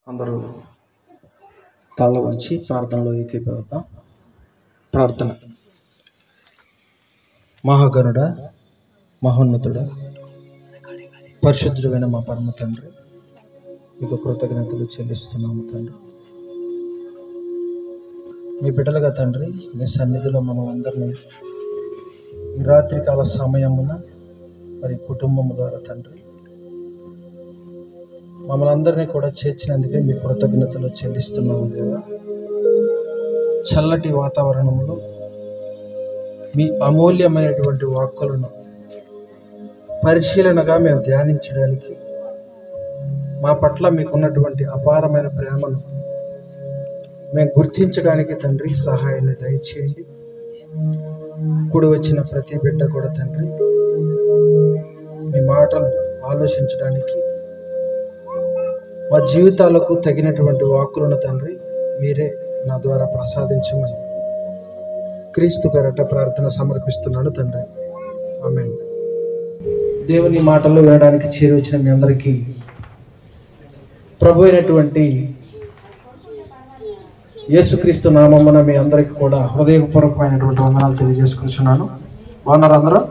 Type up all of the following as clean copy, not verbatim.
అందరూ తల వంచి ప్రార్థనలో ఏకీభవిద్దాం. ప్రార్థన. మహాగణుడ, మహోన్నతుడ, పరిశుద్ధుడైన మా పరమ తండ్రి, మీకు కృతజ్ఞతలు చెల్లిస్తున్నాము తండ్రి. మీ బిడ్డలుగా తండ్రి, మీ సన్నిధిలో మనం అందరినీ ఈ రాత్రికాల సమయమున మరి కుటుంబము ద్వారా తండ్రి మమ్మల్ని అందరినీ కూడా చేర్చినందుకే మీ కృతజ్ఞతలు చెల్లిస్తున్నాము దేవా. చల్లటి వాతావరణంలో మీ అమూల్యమైనటువంటి వాక్కులను పరిశీలనగా మేము ధ్యానించడానికి, మా పట్ల మీకున్నటువంటి అపారమైన ప్రేమను మేము గుర్తించడానికి తండ్రి సహాయాన్ని దయచేయండి. కూడి వచ్చిన ప్రతి బిడ్డ కూడా తండ్రి మీ మాటలు ఆలోచించడానికి, మా జీవితాలకు తగినటువంటి వాక్కులను తండ్రి మీరే నా ద్వారా ప్రసాదించమని క్రీస్తు పేరట ప్రార్థన సమర్పిస్తున్నాను తండ్రి. ఆమేన్. దేవుని మాటలు వినడానికి చేరి వచ్చిన మీ అందరికీ ప్రభు అయినటువంటి యేసుక్రీస్తు నామమున మీ అందరికీ కూడా హృదయపూర్వకమైనటువంటి వందనాలు తెలియజేసుకుంటున్నాను. బాగున్నారా? అందరూ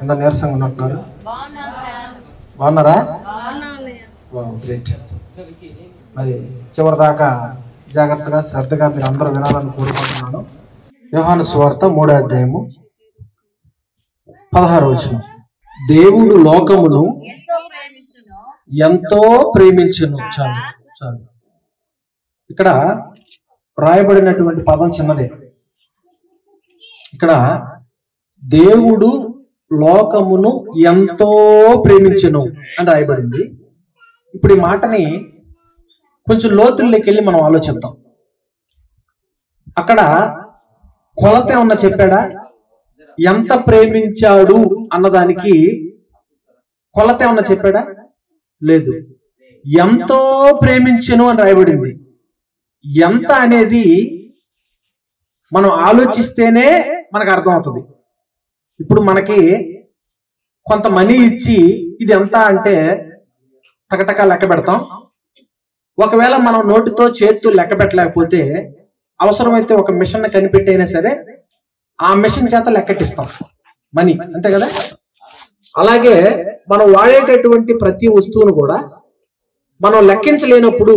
ఎంత నీరసంగా ఉన్నట్టున్నారు? బాగున్నారా? గ్రేట్. మరి చివరి దాకా జాగ్రత్తగా శ్రద్ధగా మీరు అందరూ వినాలని కోరుకుంటున్నాను. యోహాను సువార్త 3వ అధ్యాయము 16వ వచనం. దేవుడు లోకమును ఎంతో ప్రేమించును. చాలు చాలు. ఇక్కడ రాయబడినటువంటి పదం చిన్నదే. ఇక్కడ దేవుడు లోకమును ఎంతో ప్రేమించును అని రాయబడింది. ఇప్పుడు ఈ మాటని కొంచెం లోతుల్లోకి వెళ్ళి మనం ఆలోచిద్దాం. అక్కడ కొలత ఏమన్నా చెప్పాడా? ఎంత ప్రేమించాడు అన్నదానికి కొలత ఏమన్నా చెప్పాడా? లేదు. ఎంతో ప్రేమించెను అని రాయబడింది. ఎంత అనేది మనం ఆలోచిస్తేనే మనకు అర్థమవుతుంది. ఇప్పుడు మనకి కొంత మనీ ఇచ్చి ఇది ఎంత అంటే టకటకా లెక్క పెడతాం. ఒకవేళ మనం నోటితో చేతితో లెక్క పెట్టలేకపోతే అవసరమైతే ఒక మిషన్ కనిపెట్టైనా సరే ఆ మిషన్ చేత లెక్కటిస్తాం మనీ, అంతే కదా? అలాగే మనం వాడేటటువంటి ప్రతి వస్తువును కూడా మనం లెక్కించలేనప్పుడు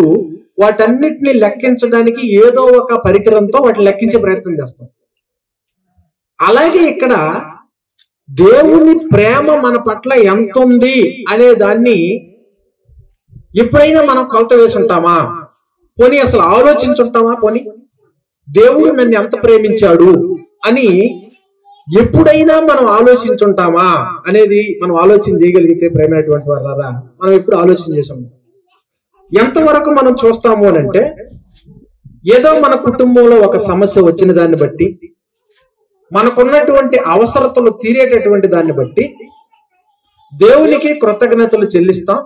వాటన్నిటిని లెక్కించడానికి ఏదో ఒక పరికరంతో వాటిని లెక్కించే ప్రయత్నం చేస్తాం. అలాగే ఇక్కడ దేవుని ప్రేమ మన పట్ల ఎంత ఉంది అనే దాన్ని ఎప్పుడైనా మనం కొలత వేసి ఉంటామా? పోనీ అసలు ఆలోచించుంటామా? పోనీ దేవుడు నన్ను ఎంత ప్రేమించాడు అని ఎప్పుడైనా మనం ఆలోచించుంటామా అనేది మనం ఆలోచన చేయగలిగితే ప్రేమైనటువంటి వాళ్ళారా మనం ఎప్పుడు ఆలోచన చేసాము. ఎంతవరకు మనం చూస్తాము అని అంటే, ఏదో మన కుటుంబంలో ఒక సమస్య వచ్చిన దాన్ని బట్టి, మనకున్నటువంటి అవసరతలు తీరేటటువంటి దాన్ని బట్టి దేవునికి కృతజ్ఞతలు చెల్లిస్తాం,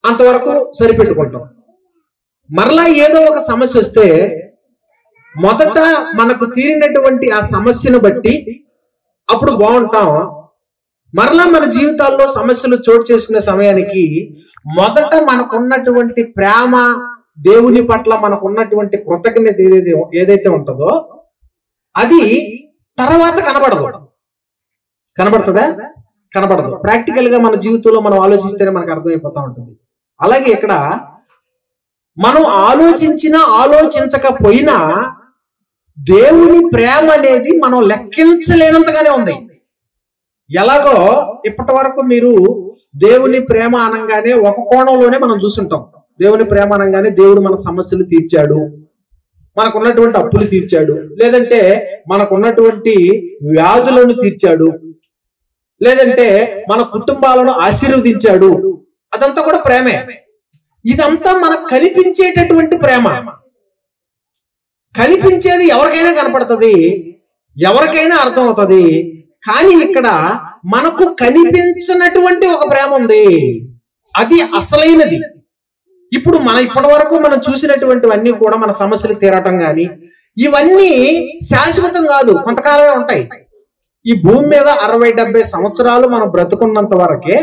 అంతవరకు సరిపెట్టుకుంటాం. మరలా ఏదో ఒక సమస్య వస్తే మొదట మనకు తీరినటువంటి ఆ సమస్యను బట్టి అప్పుడు బాగుంటాం. మరలా మన జీవితాల్లో సమస్యలు చోటు చేసుకునే సమయానికి మొదట మనకున్నటువంటి ప్రేమ, దేవుని పట్ల మనకున్నటువంటి కృతజ్ఞత ఏదైతే ఉంటుందో అది తర్వాత కనబడదు. కనబడుతుందా? కనబడదు. ప్రాక్టికల్ గా మన జీవితంలో మనం ఆలోచిస్తేనే మనకు అర్థమైపోతా ఉంటుంది. అలాగే ఇక్కడ మనం ఆలోచించినా ఆలోచించకపోయినా దేవుని ప్రేమ అనేది మనం లెక్కించలేనంతగానే ఉంది. ఎలాగో ఇప్పటి వరకు మీరు దేవుని ప్రేమ అనగానే ఒక కోణంలోనే మనం చూసుంటాం. దేవుని ప్రేమ అనగానే దేవుడు మన సమస్యలు తీర్చాడు, మనకున్నటువంటి అప్పులు తీర్చాడు, లేదంటే మనకున్నటువంటి వ్యాధులను తీర్చాడు, లేదంటే మన కుటుంబాలను ఆశీర్వదించాడు. అదంతా కూడా ప్రేమే. ఇదంతా మనకు కనిపించేటటువంటి ప్రేమ. కనిపించేది ఎవరికైనా కనపడుతుంది, ఎవరికైనా అర్థం అవుతుంది. కానీ ఇక్కడ మనకు కనిపించినటువంటి ఒక ప్రేమ ఉంది, అది అసలైనది. ఇప్పుడు ఇప్పటి వరకు మనం చూసినటువంటివన్నీ కూడా మన సమస్యలు తీరటం కానీ ఇవన్నీ శాశ్వతం కాదు, కొంతకాలమే ఉంటాయి. ఈ భూమి మీద 60-70 సంవత్సరాలు మనం బ్రతుకున్నంత వరకే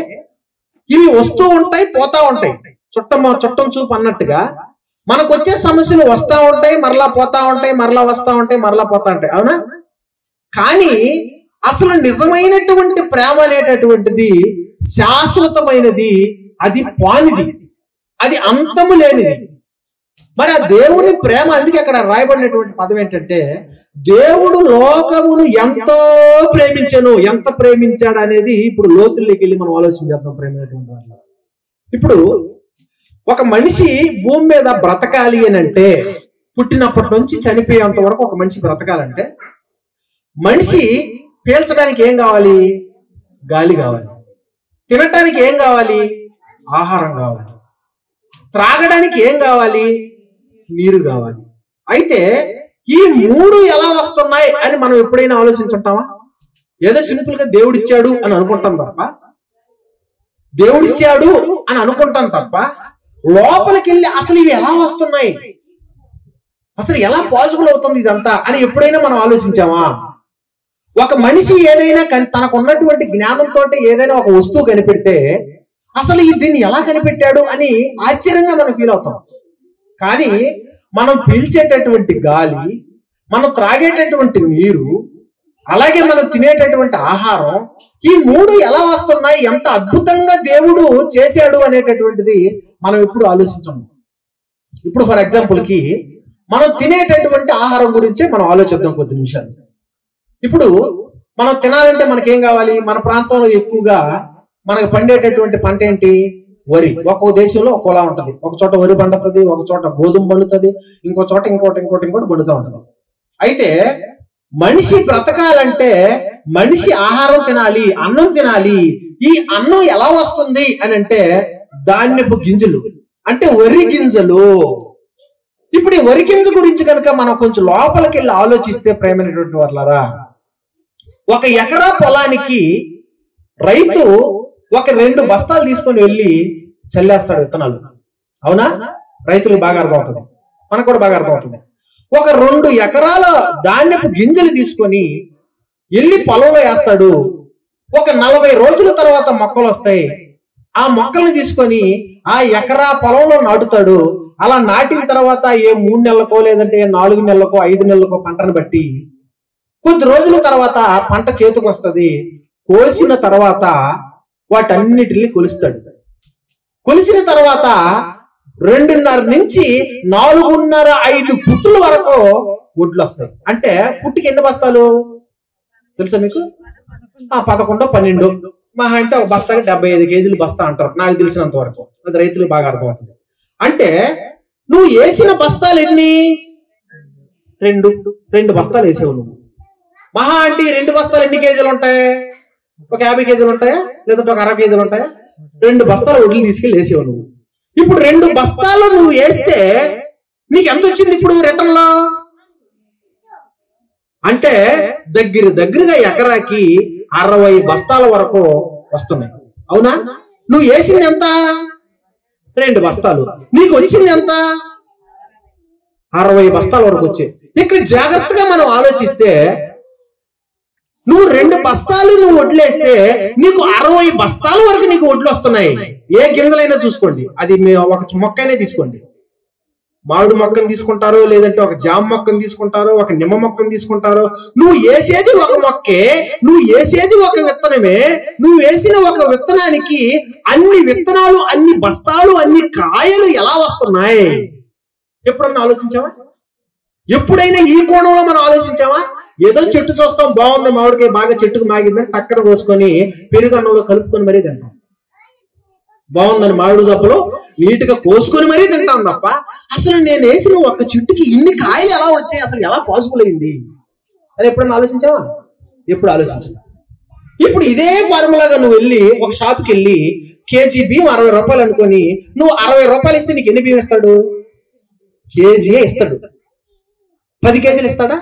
ఇవి వస్తూ ఉంటాయి, పోతా ఉంటాయి. చుట్టం చూపు అన్నట్టుగా మనకు వచ్చే సమస్యలు వస్తూ ఉంటాయి, మరలా పోతా ఉంటాయి, మరలా వస్తూ ఉంటాయి, మరలా పోతా ఉంటాయి, అవునా? కానీ అసలు నిజమైనటువంటి ప్రేమ అనేటటువంటిది శాశ్వతమైనది, అది పానిది, అది అంతము లేనిది. మరి ఆ దేవుని ప్రేమ, అందుకే అక్కడ రాయబడినటువంటి పదం ఏంటంటే దేవుడు లోకమును ఎంతో ప్రేమించను. ఎంత ప్రేమించాడు అనేది ఇప్పుడు లోతుల్లోకి వెళ్ళి మనం ఆలోచన చేద్దాం. ప్రేమైనటువంటి వాళ్ళు ఇప్పుడు ఒక మనిషి భూమి మీద బ్రతకాలి అని అంటే, పుట్టినప్పటి నుంచి చనిపోయేంత వరకు ఒక మనిషి బ్రతకాలంటే మనిషి పీల్చడానికి ఏం కావాలి? గాలి కావాలి. తినటానికి ఏం కావాలి? ఆహారం కావాలి. త్రాగడానికి ఏం కావాలి? నీరు కావాలి. అయితే ఈ మూడు ఎలా వస్తున్నాయి అని మనం ఎప్పుడైనా ఆలోచించుంటామా? ఏదో సింపుల్ గా దేవుడిచ్చాడు అని అనుకుంటాం తప్ప, దేవుడిచ్చాడు అని అనుకుంటాం తప్ప లోపలికి వెళ్ళి అసలు ఇవి ఎలా వస్తున్నాయి, అసలు ఎలా పాసిబుల్ అవుతుంది ఇదంతా అని ఎప్పుడైనా మనం ఆలోచించామా? ఒక మనిషి ఏదైనా తనకు ఉన్నటువంటి జ్ఞానంతో ఏదైనా ఒక వస్తువు కనిపెడితే అసలు దీన్ని ఎలా కనిపెట్టాడు అని ఆశ్చర్యంగా మనం ఫీల్ అవుతాం. కానీ మనం పీల్చేటటువంటి గాలి, మనం త్రాగేటటువంటి నీరు, అలాగే మనం తినేటటువంటి ఆహారం, ఈ మూడు ఎలా వస్తున్నాయి, ఎంత అద్భుతంగా దేవుడు చేశాడు అనేటటువంటిది మనం ఎప్పుడు ఆలోచించము. ఇప్పుడు ఫర్ ఎగ్జాంపుల్ కి మనం తినేటటువంటి ఆహారం గురించే మనం ఆలోచిద్దాం కొద్ది నిమిషాలు. ఇప్పుడు మనం తినాలంటే మనకేం కావాలి? మన ప్రాంతంలో ఎక్కువగా మనకు పండేటటువంటి పంట ఏంటి? వరి. ఒక్కొక్క దేశంలో ఒక్కోలా ఉంటది. ఒక చోట వరి పండుతుంది, ఒక చోట గోధుమ పండుతుంది, ఇంకో చోట ఇంకోటి పండుతూ ఉంటది. అయితే మనిషి బ్రతకాలంటే మనిషి ఆహారం తినాలి, అన్నం తినాలి. ఈ అన్నం ఎలా వస్తుంది అని అంటే ధాన్యపు గింజలు, అంటే వరి గింజలు. ఇప్పుడు ఈ వరి గింజ గురించి కనుక మనం కొంచెం లోపలికి వెళ్ళి ఆలోచిస్తే ప్రేమైనటువంటి వాళ్ళారా, ఒక ఎకరా పొలానికి రైతు ఒక 2 బస్తాలు తీసుకొని వెళ్ళి చల్లేస్తాడు విత్తనాలు. అవునా? రైతులకు బాగా అర్థమవుతుంది, మనకు కూడా బాగా అర్థమవుతుంది. ఒక 2 ఎకరాల ధాన్యపు గింజలు తీసుకొని వెళ్ళి పొలంలో వేస్తాడు. ఒక 40 రోజుల తర్వాత మొక్కలు వస్తాయి. ఆ మొక్కల్ని తీసుకొని ఆ ఎకరా పొలంలో నాటుతాడు. అలా నాటిన తర్వాత ఏ 3 నెలలకో లేదంటే 4 నెలలకో 5 నెలలకో పంటను బట్టి కొద్ది రోజుల తర్వాత పంట చేతికి వస్తుంది. కోసిన తర్వాత వాటన్నిటిని కొలుస్తాడు. కొలిసిన తర్వాత 2.5 నుంచి 4.5 పుట్టుల వరకు వడ్లు వస్తాయి. అంటే పుట్టికి ఎన్ని బస్తాలు తెలుసా మీకు? 11, 12, మహా అంటే ఒక బస్తాకి 75 కేజీలు బస్తా అంటారు నాకు తెలిసినంత వరకు. అది రైతులకు బాగా అర్థమవుతుంది. అంటే నువ్వు వేసిన బస్తాలు ఎన్ని? 2 బస్తాలు వేసేవు నువ్వు. మహా అంటే 2 బస్తాలు ఎన్ని కేజీలు ఉంటాయి? ఒక 50 కేజీలు ఉంటాయా, లేదంటే ఒక 60 కేజీలు ఉంటాయా? 2 బస్తాలు వడ్లు తీసుకెళ్ళి వేసేవు నువ్వు. ఇప్పుడు 2 బస్తాలు నువ్వు వేస్తే నీకు ఎంత వచ్చింది ఇప్పుడు రిటర్న్ లో? అంటే దగ్గరగా ఎకరాకి 60 బస్తాల వరకు వస్తున్నాయి. అవునా? నువ్వు వేసింది ఎంత? 2 బస్తాలు. నీకు వచ్చింది ఎంత? 60 బస్తాల వరకు వచ్చాయి. ఇక్కడ జాగ్రత్తగా మనం ఆలోచిస్తే నువ్వు 2 బస్తాలు నువ్వు వడ్లేస్తే నీకు 60 బస్తాల వరకు నీకు వడ్లు వస్తున్నాయి. ఏ గింజలైనా చూసుకోండి, అది ఒక మొక్కనే తీసుకోండి. మామిడి మొక్కను తీసుకుంటారు, లేదంటే ఒక జామ మొక్కను తీసుకుంటారు, ఒక నిమ్మ మొక్కను తీసుకుంటారు. నువ్వు వేసేది ఒక మొక్కే, నువ్వు వేసేది ఒక విత్తనమే. నువ్వు వేసిన ఒక విత్తనానికి అన్ని విత్తనాలు, అన్ని బస్తాలు, అన్ని కాయలు ఎలా వస్తున్నాయి? ఎప్పుడన్నా ఆలోచించావా? ఎప్పుడైనా ఈ కోణంలో మనం ఆలోచించావా? ఏదో చెట్టు చూస్తాం, బాగుంది మామిడికాయ, బాగా చెట్టుకు మాగిందని టక్కన కోసుకొని పెరుగన్నంలో కలుపుకొని మరీ తింటాం. బాగుందని మామిడి దప్పలో నీట్గా కోసుకొని మరీ తింటాం తప్ప అసలు నేను వేసిన ఒక్క చెట్టుకి ఇన్ని కాయలు ఎలా వచ్చాయి, అసలు ఎలా పాసిబుల్ అయింది అని ఎప్పుడన్నా ఆలోచించావా? ఎప్పుడు ఆలోచించా. ఇప్పుడు ఇదే ఫార్ములాగా నువ్వు వెళ్ళి ఒక షాప్కి వెళ్ళి కేజీ బియ్యం 60 రూపాయలు అనుకొని నువ్వు 60 రూపాయలు ఇస్తే నీకు ఎన్ని బియ్యం ఇస్తాడు? కేజీయే ఇస్తాడు. 10 కేజీలు ఇస్తాడా?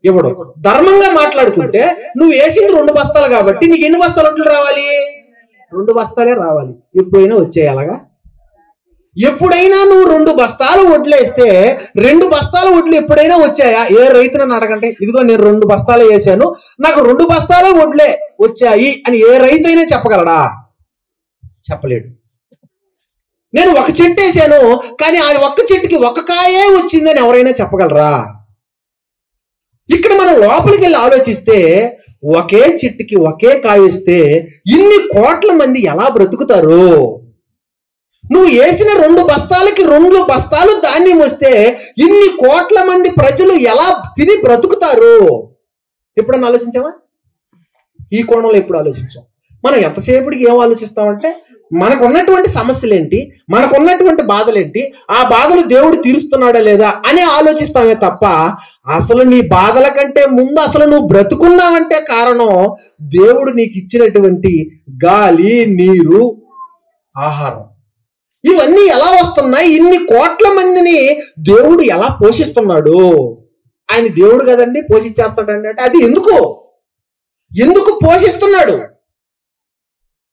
ఇవ్వడు. ధర్మంగా మాట్లాడుకుంటే నువ్వు వేసింది 2 బస్తాలు కాబట్టి నీకు ఎన్ని బస్తాలు వడ్లు రావాలి? 2 బస్తాలే రావాలి. ఎప్పుడైనా వచ్చాయి అలాగా? ఎప్పుడైనా నువ్వు 2 బస్తాలు వడ్లు వేస్తే 2 బస్తాల వడ్లు ఎప్పుడైనా వచ్చాయా? ఏ రైతునని అడగంటే, ఇదిగో నేను 2 బస్తాలే వేసాను, నాకు 2 బస్తాలే వడ్లే వచ్చాయి అని ఏ రైతు అయినా చెప్పగలడా? చెప్పలేడు. నేను ఒక చెట్టు వేసాను, కానీ ఆ ఒక్క చెట్టుకి ఒక్క కాయే వచ్చిందని ఎవరైనా చెప్పగలరా? ఇక్కడ మనం లోపలికి వెళ్ళి ఆలోచిస్తే ఒకే చెట్టుకి ఒకే కాయ వస్తే ఇన్ని కోట్ల మంది ఎలా బ్రతుకుతారు? నువ్వు వేసిన 2 బస్తాలకి 2 బస్తాలు ధాన్యం వస్తే ఇన్ని కోట్ల మంది ప్రజలు ఎలా తిని బ్రతుకుతారు? ఎప్పుడన్నా ఆలోచించావా? ఈ కోణంలో ఎప్పుడు ఆలోచించాం? మనం ఎంతసేపటికి ఏం ఆలోచిస్తామంటే మనకు ఉన్నటువంటి సమస్యలు ఏంటి, మనకు ఉన్నటువంటి బాధలు ఏంటి, ఆ బాధలు దేవుడు తీరుస్తున్నాడా లేదా అని ఆలోచిస్తామే తప్ప అసలు నీ బాధల కంటే ముందు అసలు నువ్వు బ్రతుకున్నావంటే కారణం దేవుడు నీకు ఇచ్చినటువంటి గాలి, నీరు, ఆహారం. ఇవన్నీ ఎలా వస్తున్నాయి? ఇన్ని కోట్ల మందిని దేవుడు ఎలా పోషిస్తున్నాడు? ఆయన దేవుడు కదండి, పోషించేస్తాడండి అంటే అది ఎందుకు పోషిస్తున్నాడు?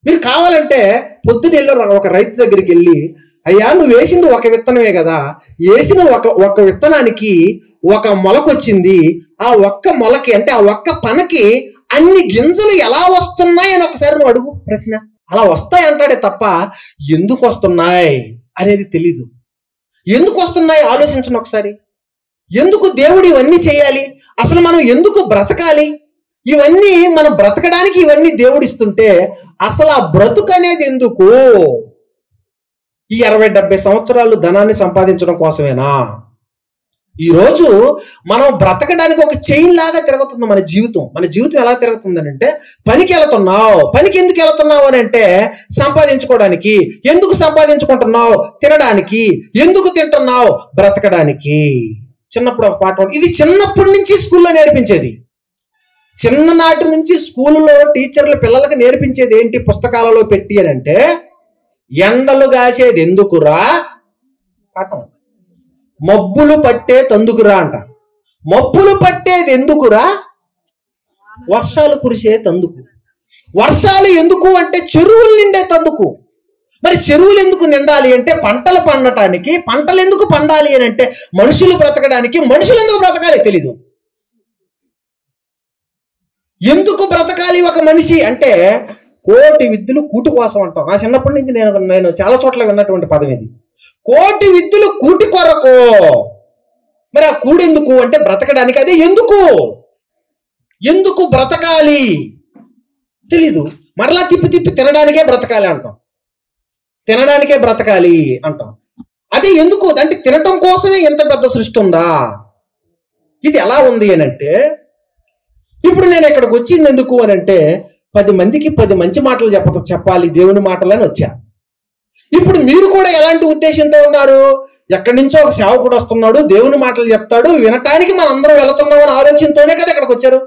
మీరు కావాలంటే పొద్దునెళ్ళి ఒక రైతు దగ్గరికి వెళ్ళి, అయ్యా నువ్వు వేసింది ఒక విత్తనమే కదా, వేసిన ఒక విత్తనానికి ఒక మొలకొచ్చింది, ఆ ఒక్క మొలకి అంటే ఆ ఒక్క పనకి అన్ని గింజలు ఎలా వస్తున్నాయి అని ఒకసారి నువ్వు అడుగు ప్రశ్న. అలా వస్తాయి అంటాడే తప్ప ఎందుకు వస్తున్నాయి అనేది తెలీదు. ఎందుకు వస్తున్నాయి ఆలోచించండి ఒకసారి. ఎందుకు దేవుడు ఇవన్నీ చేయాలి? అసలు మనం ఎందుకు బ్రతకాలి? ఇవన్నీ మనం బ్రతకడానికి ఇవన్నీ దేవుడు ఇస్తుంటే అసలు ఆ బ్రతుకు అనేది ఎందుకు? ఈ 60-70 సంవత్సరాలు ధనాన్ని సంపాదించడం కోసమేనా? ఈరోజు మనం బ్రతకడానికి ఒక చైన్ లాగా తిరుగుతుంది మన జీవితం. మన జీవితం ఎలా తిరుగుతుందని అంటే, పనికి వెళుతున్నావు, పనికి ఎందుకు వెళుతున్నావు అని అంటే సంపాదించుకోవడానికి. ఎందుకు సంపాదించుకుంటున్నావు? తినడానికి. ఎందుకు తింటున్నావు? బ్రతకడానికి. చిన్నప్పుడు ఒక పాట, ఇది చిన్నప్పటి నుంచి స్కూల్లో నేర్పించేది. చిన్ననాటి నుంచి స్కూల్లో టీచర్లు పిల్లలకు నేర్పించేది ఏంటి పుస్తకాలలో పెట్టి అని అంటే, ఎండలు కాసేది ఎందుకురా పాఠం, మబ్బులు పట్టే తందుకురా అంట. మబ్బులు పట్టేది ఎందుకురా? వర్షాలు కురిసే తందుకు. వర్షాలు ఎందుకు అంటే చెరువులు నిండే తందుకు. మరి చెరువులు ఎందుకు నిండాలి అంటే పంటలు పండటానికి. పంటలు ఎందుకు పండాలి అని అంటే మనుషులు బ్రతకడానికి. మనుషులు ఎందుకు బ్రతకాలి తెలీదు. ఎందుకు బ్రతకాలి ఒక మనిషి అంటే కోటి విద్యలు కూటి కోసం అంటాం. నా చిన్నప్పటి నుంచి నేను చాలా చోట్ల విన్నటువంటి పదం ఇది. కోటి విద్యలు కూటి కొరకు. మరి ఆ కూడు ఎందుకు అంటే బ్రతకడానికి. అదే ఎందుకు బ్రతకాలి తెలీదు. మరలా తిప్పి తినడానికే బ్రతకాలి అంటాం. తినడానికే బ్రతకాలి అంటాం. అదే ఎందుకు అంటే తినటం కోసమే ఎంత పెద్ద సృష్టి ఉందా? ఇది ఎలా ఉంది అని అంటే, ఇప్పుడు నేను ఇక్కడికి వచ్చింది ఎందుకు అని అంటే 10 మందికి 10 మంచి మాటలు చెప్పాలి దేవుని మాటలని వచ్చా. ఇప్పుడు మీరు కూడా ఎలాంటి ఉద్దేశంతో ఉన్నారు? ఎక్కడి నుంచో ఒక సేవకుడు వస్తున్నాడు, దేవుని మాటలు చెప్తాడు, వినటానికి మనందరం వెళుతున్నాం అనే ఆలోచనతోనే కదా ఇక్కడికి వచ్చారు.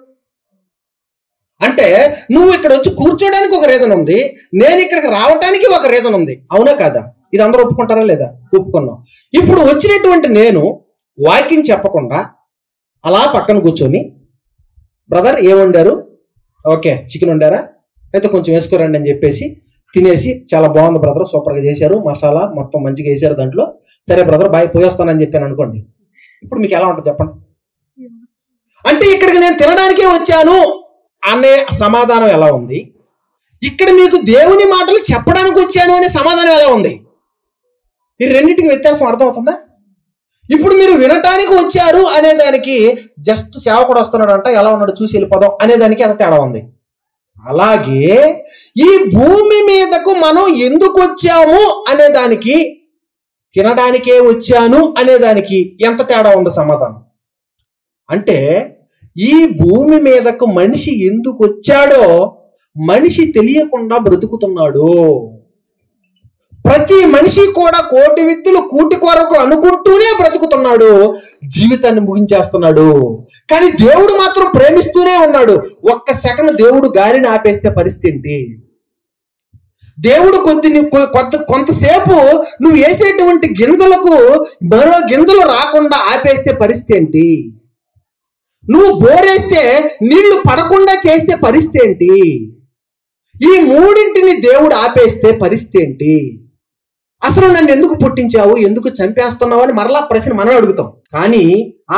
అంటే నువ్వు ఇక్కడ వచ్చి కూర్చోడానికి ఒక రీజన్ ఉంది, నేను ఇక్కడికి రావటానికి ఒక రీజన్ ఉంది. అవునా కాదా? ఇది అందరూ ఒప్పుకుంటారా లేదా? ఒప్పుకున్నాం. ఇప్పుడు వచ్చినటువంటి నేను వాకింగ్ చెప్పకుండా అలా పక్కన కూర్చొని, బ్రదర్ ఏం వండారు? ఓకే చికెన్ వండారా? అయితే కొంచెం వేసుకోరండి అని చెప్పేసి తినేసి, చాలా బాగుంది బ్రదర్, సూపర్గా చేశారు, మసాలా మొత్తం మంచిగా వేసారు దాంట్లో, సరే బ్రదర్ బాయ్ పోయేస్తానని చెప్పాను అనుకోండి. ఇప్పుడు మీకు ఎలా ఉంటుంది చెప్పండి? అంటే ఇక్కడికి నేను తినడానికే వచ్చాను అనే సమాధానం ఎలా ఉంది? ఇక్కడ మీకు దేవుని మాటలు చెప్పడానికి వచ్చాను అనే సమాధానం ఎలా ఉంది? ఈ రెండింటికి వ్యత్యాసం అర్థమవుతుందా? ఇప్పుడు మీరు వినటానికి వచ్చారు అనే దానికి, జస్ట్ సేవకుడు వస్తున్నాడు అంట ఎలా ఉన్నాడు చూసి వెళ్ళిపోదాం అనేదానికి ఎంత తేడా ఉంది. అలాగే ఈ భూమి మీదకు మనం ఎందుకు వచ్చాము అనేదానికి, తినడానికే వచ్చాను అనేదానికి ఎంత తేడా ఉంది సమాధానం. అంటే ఈ భూమి మీదకు మనిషి ఎందుకు వచ్చాడో మనిషి తెలియకుండా బ్రతుకుతున్నాడు. ప్రతి మనిషి కూడా కోటి విద్యలు కూటి కొరకు అనుకుంటూనే బ్రతుకుతున్నాడు, జీవితాన్ని ముగించేస్తున్నాడు. కానీ దేవుడు మాత్రం ప్రేమిస్తూనే ఉన్నాడు. ఒక్క సెకండ్ దేవుడు గాలిని ఆపేస్తే పరిస్థితి ఏంటి? దేవుడు కొంతసేపు నువ్వు వేసేటువంటి గింజలకు మరో గింజలు రాకుండా ఆపేస్తే పరిస్థితి ఏంటి? నువ్వు బోరేస్తే నీళ్లు పడకుండా చేస్తే పరిస్థితి ఏంటి? ఈ మూడింటిని దేవుడు ఆపేస్తే పరిస్థితి ఏంటి? అసలు నన్ను ఎందుకు పుట్టించావు, ఎందుకు చంపేస్తున్నావు అని మరలా ప్రశ్న మనం అడుగుతాం. కానీ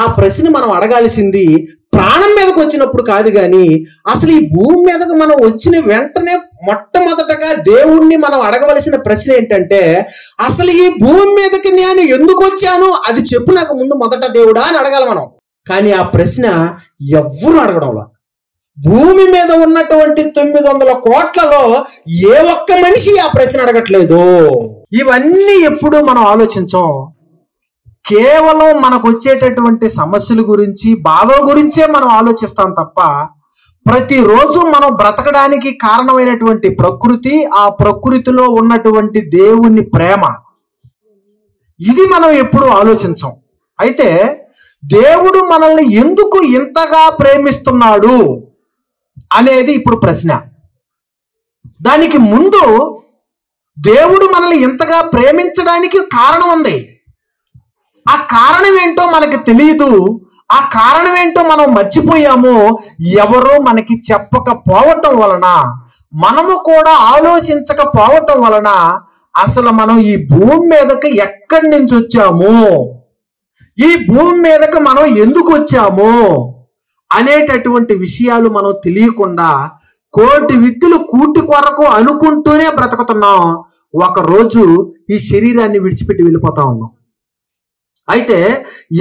ఆ ప్రశ్న మనం అడగాల్సింది ప్రాణం మీదకి వచ్చినప్పుడు కాదు. కానీ అసలు ఈ భూమి మీదకు మనం వచ్చిన వెంటనే మొట్టమొదటగా దేవుణ్ణి మనం అడగవలసిన ప్రశ్న ఏంటంటే, అసలు ఈ భూమి మీదకి నేను ఎందుకు వచ్చాను అది చెప్పు నాకు ముందు మొదట దేవుడా అని అడగాలి మనం. కానీ ఆ ప్రశ్న ఎవ్వరూ అడగడంలా. భూమి మీద ఉన్నటువంటి 900 కోట్లలో ఏ ఒక్క మనిషి ఆ ప్రశ్న అడగట్లేదు. ఇవన్నీ ఎప్పుడు మనం ఆలోచించం. కేవలం మనకు వచ్చేటటువంటి సమస్యల గురించి, బాధల గురించే మనం ఆలోచిస్తాం తప్ప ప్రతిరోజు మనం బ్రతకడానికి కారణమైనటువంటి ప్రకృతి, ఆ ప్రకృతిలో ఉన్నటువంటి దేవుని ప్రేమ, ఇది మనం ఎప్పుడు ఆలోచించం. అయితే దేవుడు మనల్ని ఎందుకు ఇంతగా ప్రేమిస్తున్నాడు అనేది ఇప్పుడు ప్రశ్న. దానికి ముందు దేవుడు మనల్ని ఇంతగా ప్రేమించడానికి కారణం ఉంది. ఆ కారణం ఏంటో మనకి తెలియదు. ఆ కారణం ఏంటో మనం మర్చిపోయాము. ఎవరో మనకి చెప్పకపోవటం వలన, మనము కూడా ఆలోచించకపోవటం వలన అసలు మనం ఈ భూమి మీదకి ఎక్కడి నుంచి వచ్చాము, ఈ భూమి మీదకి మనం ఎందుకు వచ్చాము అనేటటువంటి విషయాలు మనం తెలియకుండా కోటి విత్తులు కూటి కొరకు అనుకుంటూనే బ్రతుకుతున్నాం. ఒకరోజు ఈ శరీరాన్ని విడిచిపెట్టి వెళ్ళిపోతా ఉన్నాం. అయితే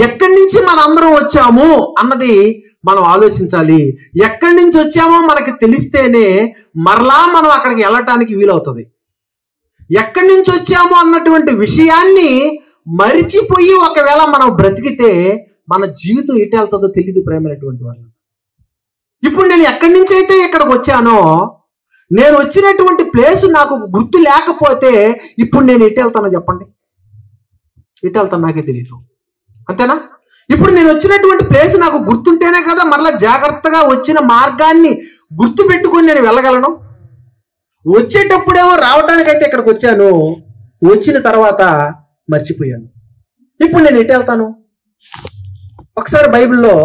ఎక్కడి నుంచి మనందరం వచ్చాము అన్నది మనం ఆలోచించాలి. ఎక్కడి నుంచి వచ్చామో మనకి తెలిస్తేనే మరలా మనం అక్కడికి వెళ్ళటానికి వీలవుతుంది. ఎక్కడి నుంచి వచ్చామో అన్నటువంటి విషయాన్ని మరిచిపోయి ఒకవేళ మనం బ్రతికితే మన జీవితం ఎటు వెళ్తుందో తెలియదు ప్రేమైనటువంటి వాళ్ళు. ఇప్పుడు నేను ఎక్కడి నుంచి అయితే ఇక్కడికి వచ్చానో, నేను వచ్చినటువంటి ప్లేస్ నాకు గుర్తు లేకపోతే ఇప్పుడు నేను ఎటు వెళ్తానో చెప్పండి. ఎటు వెళ్తాను నాకే తెలియదు. అంతేనా? ఇప్పుడు నేను వచ్చినటువంటి ప్లేస్ నాకు గుర్తుంటేనే కదా మరలా జాగ్రత్తగా వచ్చిన మార్గాన్ని గుర్తు పెట్టుకొని నేను వెళ్ళగలను. వచ్చేటప్పుడేమో రావటానికైతే ఇక్కడికి వచ్చాను, వచ్చిన తర్వాత మర్చిపోయాను. ఇప్పుడు నేను ఎటు వెళ్తాను? ఒకసారి బైబిల్లో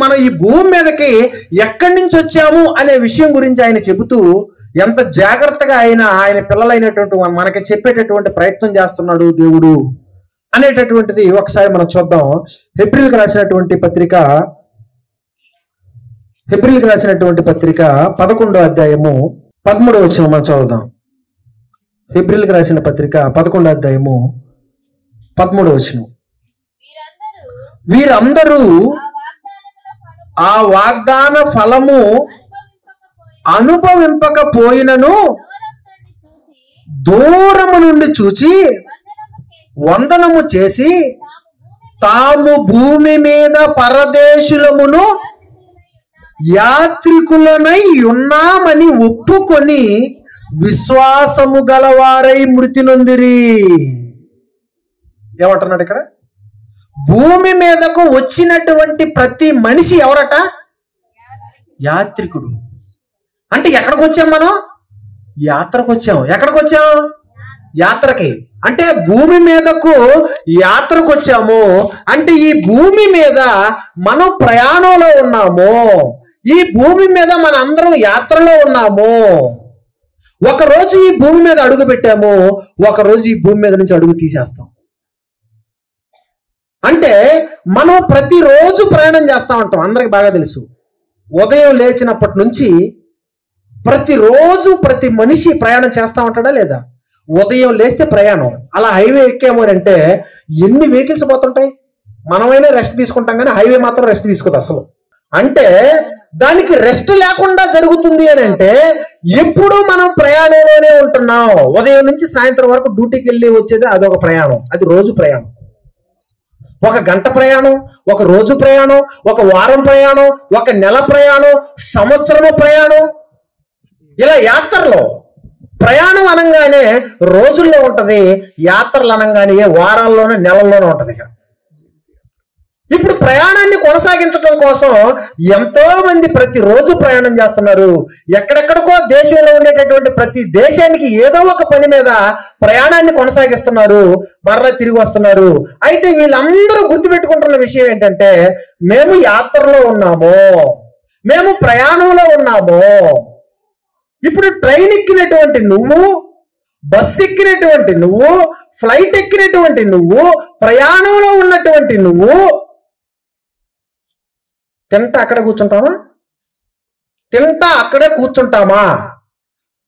మనం ఈ భూమి మీదకి ఎక్కడి నుంచి వచ్చాము అనే విషయం గురించి ఆయన చెబుతూ ఎంత జాగ్రత్తగా ఆయన పిల్లలైనటువంటి మనకి చెప్పేటటువంటి ప్రయత్నం చేస్తున్నాడు దేవుడు అనేటటువంటిది ఒకసారి మనం చూద్దాం. హెబ్రీలకు రాసినటువంటి పత్రిక 11వ అధ్యాయము 13వ వచనం మనం చదువుదాం. హెబ్రీలకు రాసిన పత్రిక 11వ అధ్యాయము 13వ వచనం. వీరందరూ ఆ వాగ్దాన ఫలము అనుభవింపకపోయినను దూరము నుండి చూచి వందనము చేసి తాము భూమి మీద పరదేశులమును యాత్రికులనై ఉన్నామని ఒప్పుకొని విశ్వాసము గలవారై మృతి నొందిరి. ఏమంటున్నాడు ఇక్కడ? భూమి మీదకు వచ్చినటువంటి ప్రతి మనిషి ఎవరట? యాత్రికుడు. అంటే ఎక్కడికి వచ్చాం మనం? యాత్రకు వచ్చాం. ఎక్కడికి వచ్చాం? యాత్రకి. అంటే భూమి మీదకు యాత్రకు వచ్చాము. అంటే ఈ భూమి మీద మనం ప్రయాణంలో ఉన్నాము. ఈ భూమి మీద మన అందరం యాత్రలో ఉన్నాము. ఒకరోజు ఈ భూమి మీద అడుగు పెట్టాము, ఒకరోజు ఈ భూమి మీద నుంచి అడుగు తీసేస్తాం. అంటే మనం ప్రతిరోజు ప్రయాణం చేస్తా ఉంటాం. అందరికి బాగా తెలుసు. ఉదయం లేచినప్పటి నుంచి ప్రతిరోజు ప్రతి మనిషి ప్రయాణం చేస్తా ఉంటాడా లేదా? ఉదయం లేస్తే ప్రయాణం. అలా హైవే ఎక్కాము అంటే ఎన్ని వెహికల్స్ పోతుంటాయి. మనమైనా రెస్ట్ తీసుకుంటాం కానీ హైవే మాత్రం రెస్ట్ తీసుకోదు అసలు. అంటే దానికి రెస్ట్ లేకుండా జరుగుతుంది అని అంటే ఎప్పుడు మనం ప్రయాణంలోనే ఉంటున్నాం. ఉదయం నుంచి సాయంత్రం వరకు డ్యూటీకి వెళ్ళి వచ్చేది అదొక ప్రయాణం. అది రోజు ప్రయాణం. ఒక గంట ప్రయాణం, ఒక రోజు ప్రయాణం, ఒక వారం ప్రయాణం, ఒక నెల ప్రయాణం, సంవత్సరము ప్రయాణం. ఇలా యాత్రలో ప్రయాణం అనగానే రోజుల్లో ఉంటది, యాత్రలు అనగానే వారాల్లోనూ నెలల్లోనూ ఉంటది. ఇప్పుడు ప్రయాణాన్ని కొనసాగించడం కోసం ఎంతో మంది ప్రతిరోజు ప్రయాణం చేస్తున్నారు. ఎక్కడెక్కడికో దేశంలో ఉండేటటువంటి ప్రతి దేశానికి ఏదో ఒక పని మీద ప్రయాణాన్ని కొనసాగిస్తున్నారు, మరలా తిరిగి వస్తున్నారు. అయితే వీళ్ళందరూ గుర్తుపెట్టుకుంటున్న విషయం ఏంటంటే మేము యాత్రలో ఉన్నాము, మేము ప్రయాణంలో ఉన్నాము. ఇప్పుడు ట్రైన్ ఎక్కినటువంటి నువ్వు బస్సు ఎక్కినటువంటి నువ్వు, ఫ్లైట్ ఎక్కినటువంటి నువ్వు, ప్రయాణంలో ఉన్నటువంటి నువ్వు తింటా అక్కడే కూర్చుంటామా? తింటా అక్కడే కూర్చుంటామా?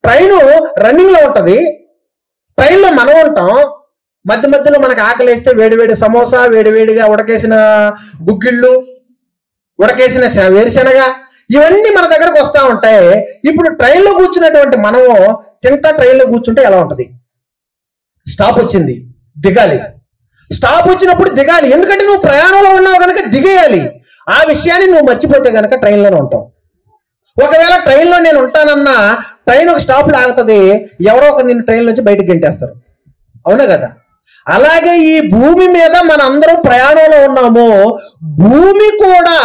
ట్రైను రన్నింగ్ లో ఉంటది, ట్రైన్లో మనం ఉంటాం. మధ్య మధ్యలో మనకు ఆకలేస్తే వేడివేడి సమోసా, వేడివేడిగా ఉడకేసిన గుగ్గిళ్ళు, ఉడకేసిన వేరుశెనగ, ఇవన్నీ మన దగ్గరకు వస్తూ ఉంటాయి. ఇప్పుడు ట్రైన్లో కూర్చున్నటువంటి మనము తింటా ట్రైన్లో కూర్చుంటే ఎలా ఉంటది? స్టాప్ వచ్చింది, దిగాలి. స్టాప్ వచ్చినప్పుడు దిగాలి, ఎందుకంటే నువ్వు ప్రయాణంలో ఉన్నావు కనుక దిగేయాలి. ఆ విషయాన్ని నువ్వు మర్చిపోతే కనుక ట్రైన్లోనే ఉంటావు. ఒకవేళ ట్రైన్లో నేను ఉంటానన్నా ట్రైన్ ఒక స్టాప్లో ఆగుతుంది, ఎవరో ఒక నిన్ను ట్రైన్ నుంచి బయటకు గెంటేస్తారు. అవునా కదా? అలాగే ఈ భూమి మీద మన అందరం ప్రయాణంలో ఉన్నాము, భూమి కూడా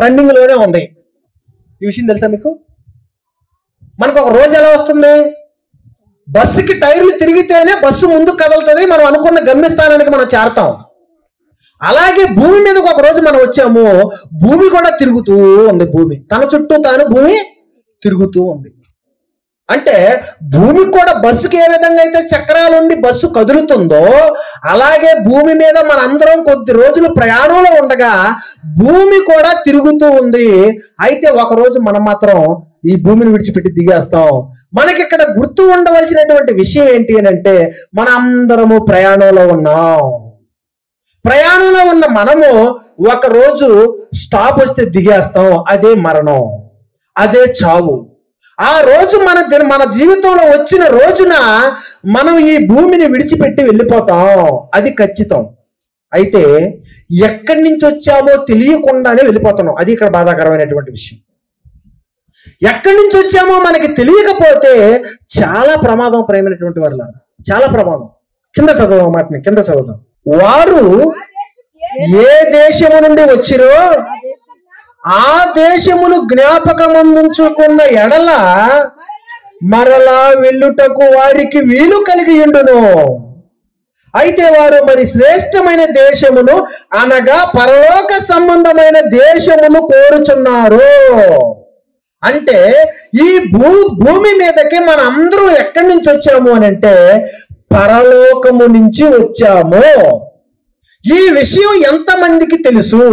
రన్నింగ్ లోనే ఉంది. ఈ విషయం తెలుసా మీకు? మనకు ఒక రోజు ఎలా వస్తుంది? బస్సుకి టైర్లు తిరిగితేనే బస్సు ముందుకు కదులుతుంది, మనం అనుకున్న గమ్యస్థానానికి మనం చేరతాం. అలాగే భూమి మీదకి ఒక రోజు మనం వచ్చాము, భూమి కూడా తిరుగుతూ ఉంది. భూమి తన చుట్టూ తాను భూమి తిరుగుతూ ఉంది. అంటే భూమి కూడా బస్సుకి ఏ విధంగా అయితే చక్రాలుండి బస్సు కదులుతుందో, అలాగే భూమి మీద మన అందరం కొద్ది రోజులు ప్రయాణంలో ఉండగా భూమి కూడా తిరుగుతూ ఉంది. అయితే ఒకరోజు మనం మాత్రం ఈ భూమిని విడిచిపెట్టి దిగేస్తాం. మనకి ఇక్కడ గుర్తు ఉండవలసినటువంటి విషయం ఏంటి అని అంటే, మన అందరము ప్రయాణంలో ఉన్నాం. ప్రయాణంలో ఉన్న మనము ఒకరోజు స్టాప్ వస్తే దిగేస్తాం. అదే మరణం, అదే చావు. ఆ రోజు మన జీవితంలో వచ్చిన రోజున మనం ఈ భూమిని విడిచిపెట్టి వెళ్ళిపోతాం, అది ఖచ్చితం. అయితే ఎక్కడి నుంచి వచ్చామో తెలియకుండానే వెళ్ళిపోతున్నాం, అది ఇక్కడ బాధాకరమైనటువంటి విషయం. ఎక్కడి నుంచి వచ్చామో మనకి తెలియకపోతే చాలా ప్రమాదం. ప్రేమైనటువంటి వారు, చాలా ప్రమాదం. కింద చదువుదాం మాటని, కింద చదువుదాం. వారు ఏ దేశము నుండి వచ్చిరో ఆ దేశమును జ్ఞాపకమందుంచుకున్న ఎడల మరలా వెళ్ళుటకు వారికి వీలు కలిగి ఉండును. అయితే వారు మరి శ్రేష్టమైన దేశమును అనగా పరలోక సంబంధమైన దేశమును కోరుచున్నారు. అంటే ఈ భూమి మీదకి మన అందరూ ఎక్కడి నుంచి వచ్చాము అని అంటే పరలోకము నుంచి వచ్చాము. ఈ విషయం ఎంతమందికి తెలుసు?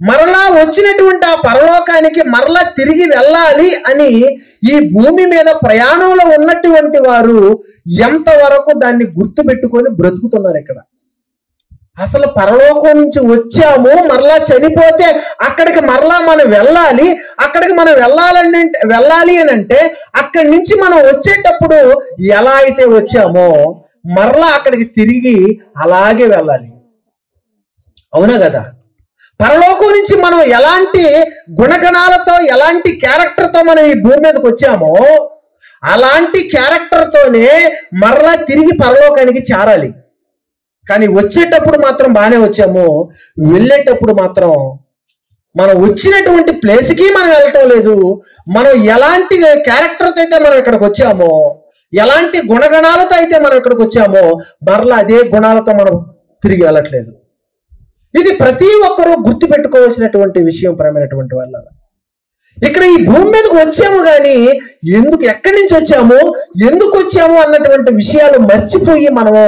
మరలా వచ్చినటువంటి ఆ పరలోకానికి మరలా తిరిగి వెళ్ళాలి అని ఈ భూమి మీద ప్రయాణంలో ఉన్నటువంటి వారు ఎంతవరకు దాన్ని గుర్తు పెట్టుకొని బ్రతుకుతున్నారు? ఇక్కడ అసలు పరలోకం నుంచి వచ్చాము, మరలా చనిపోతే అక్కడికి మరలా మనం వెళ్ళాలి. అక్కడికి మనం వెళ్ళాలి అని అంటే అక్కడి నుంచి మనం వచ్చేటప్పుడు ఎలా అయితే వచ్చామో మరలా అక్కడికి తిరిగి అలాగే వెళ్ళాలి. అవునా కదా? పరలోకం నుంచి మనం ఎలాంటి గుణగణాలతో, ఎలాంటి క్యారెక్టర్తో మనం ఈ భూమి మీదకి వచ్చామో అలాంటి క్యారెక్టర్తోనే మరలా తిరిగి పరలోకానికి చేరాలి. కానీ వచ్చేటప్పుడు మాత్రం బాగానే వచ్చాము, వెళ్ళేటప్పుడు మాత్రం మనం వచ్చినటువంటి ప్లేస్కి మనం వెళ్ళటం లేదు. మనం ఎలాంటి క్యారెక్టర్తో అయితే మనం ఇక్కడికి వచ్చామో, ఎలాంటి గుణగణాలతో అయితే మనం ఇక్కడికి వచ్చామో మరలా అదే గుణాలతో మనం తిరిగి వెళ్ళట్లేదు. ఇది ప్రతి ఒక్కరూ గుర్తు పెట్టుకోవాల్సినటువంటి విషయం. ప్రేమైనటువంటి వాళ్ళ, ఇక్కడ ఈ భూమి మీదకి వచ్చాము కానీ ఎక్కడి నుంచి వచ్చాము, ఎందుకు వచ్చాము అన్నటువంటి విషయాలు మర్చిపోయి మనము